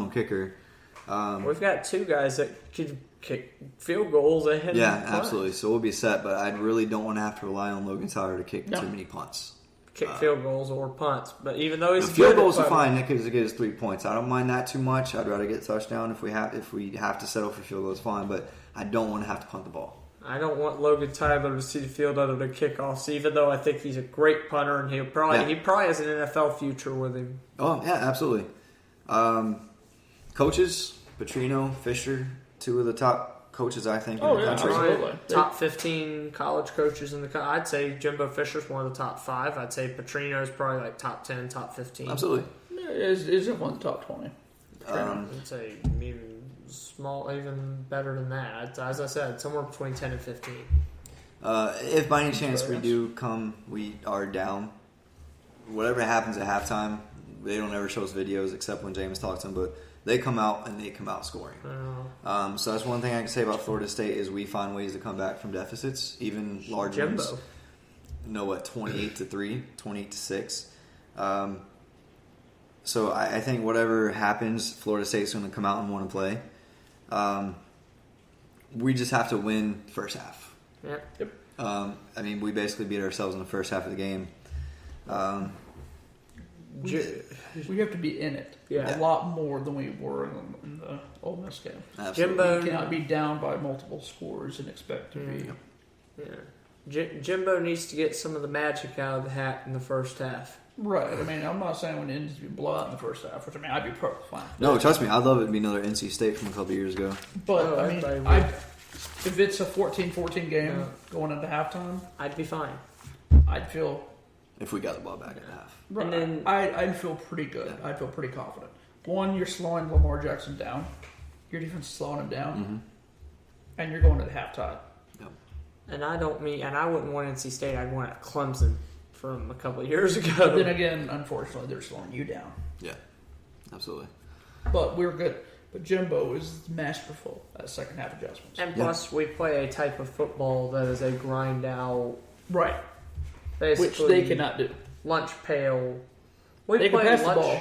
kicker. We've got 2 guys that could kick field goals ahead. Yeah, absolutely. So we'll be set, but I really don't want to have to rely on Logan Tyler to kick too many punts. kick field goals or punts. But even though he's the field good at goals are punting- fine. Nick is to get his 3 points. I don't mind that too much. I'd rather get a touchdown if we have to settle for field goals. Fine, but I don't want to have to punt the ball. I don't want Logan Tyler to see the field out of the kickoffs, even though I think he's a great punter and he probably has an NFL future with him. Oh yeah, absolutely. Coaches, Petrino, Fisher, two of the top coaches I think in the country. Absolutely. Top 15 college coaches in the country. I'd say Jimbo Fisher's one of the top 5. I'd say Petrino's probably like top 10, top 15. Absolutely. Yeah, isn't one of the top 20. I'd say even even better than that. As I said, somewhere between 10 and 15. If by any chance we are down, whatever happens at halftime, they don't ever show us videos except when James talks to them, but they come out and they come out scoring. So that's one thing I can say about Florida State is we find ways to come back from deficits, even large wins. 28-3, 28-6. So I think whatever happens, Florida State's going to come out and want to play. We just have to win the first half. Yep. We basically beat ourselves in the first half of the game. We have to be in it a lot more than we were in the Ole Miss game. Absolutely. You cannot be down by multiple scores and expect to be. Yeah. Jimbo needs to get some of the magic out of the hat in the first half. Right. I'm not saying when it needs to be blowout in the first half, which I'd be perfectly fine. No, trust me, I'd love it to be another NC State from a couple years ago. But if it's a 14-14 game going into halftime, I'd be fine. I'd feel. If we got the ball back at half. Right. And then I'd feel pretty good. Yeah. I'd feel pretty confident. One, you're slowing Lamar Jackson down. Your defense is slowing him down. And you're going to the halftime. Yep. And I wouldn't want NC State. I'd want Clemson from a couple of years ago. But then again, unfortunately, they're slowing you down. Yeah, absolutely. But we're good. But Jimbo is masterful at second half adjustments. And plus, we play a type of football that is a grind out. Right. Basically, which they cannot do. Lunch pail. They can pass the ball.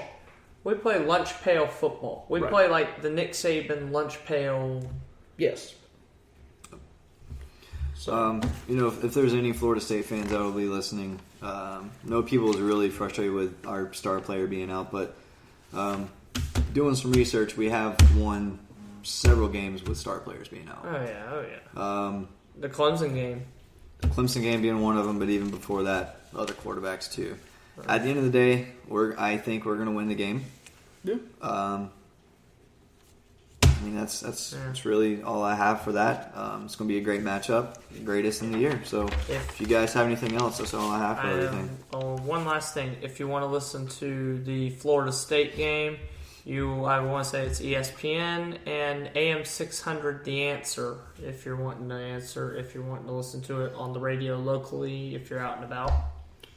We play lunch pail football. We play like the Nick Saban lunch pail. Yes. So, if there's any Florida State fans that will be listening, no people is really frustrated with our star player being out, but doing some research, we have won several games with star players being out. Oh yeah. The Clemson game. The Clemson game being one of them, but even before that, other quarterbacks too. Right. At the end of the day, I think we're going to win the game. Yeah. That's really all I have for that. It's going to be a great matchup, the greatest in the year. So if you guys have anything else, that's all I have for everything. One last thing. If you want to listen to the Florida State game, I want to say it's ESPN and AM 600 The Answer. If you're wanting to listen to it on the radio locally, if you're out and about.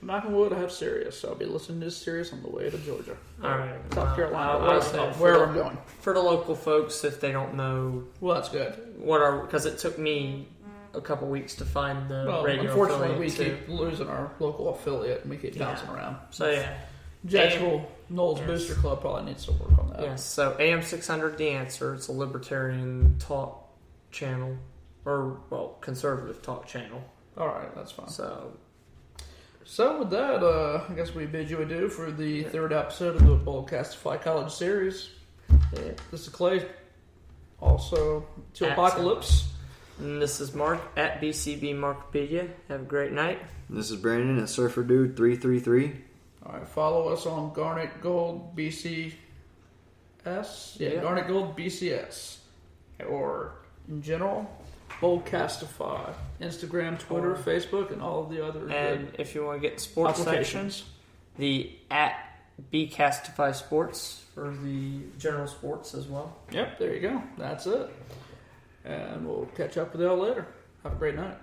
Knock on wood, I have Sirius, so I'll be listening to Sirius on the way to Georgia. All right. South Carolina, wherever I'm going. For the local folks, if they don't know. Well, that's good. Because it took me a couple weeks to find the radio unfortunately, we affiliate keep losing our local affiliate, and we keep bouncing around. So, yeah. Jacksonville Knowles Booster Club probably needs to work on that. Yes, so AM 600 The Answer. It's a libertarian talk channel. Conservative talk channel. All right, that's fine. So with that, I guess we bid you adieu for the third episode of the Boldcastify College Series. Yeah. This is Clay. Also, to Apocalypse. And this is Mark at BCB Markpedia. Have a great night. And this is Brandon at Surfer Dude 333. All right, follow us on Garnet Gold BCS. Yeah, Garnet Gold BCS. Or, in general, Boldcastify. Instagram, Twitter, Facebook, and all of the other. And if you want to get sports sections, the at Bcastify Sports for the general sports as well. Yep, there you go. That's it. And we'll catch up with y'all later. Have a great night.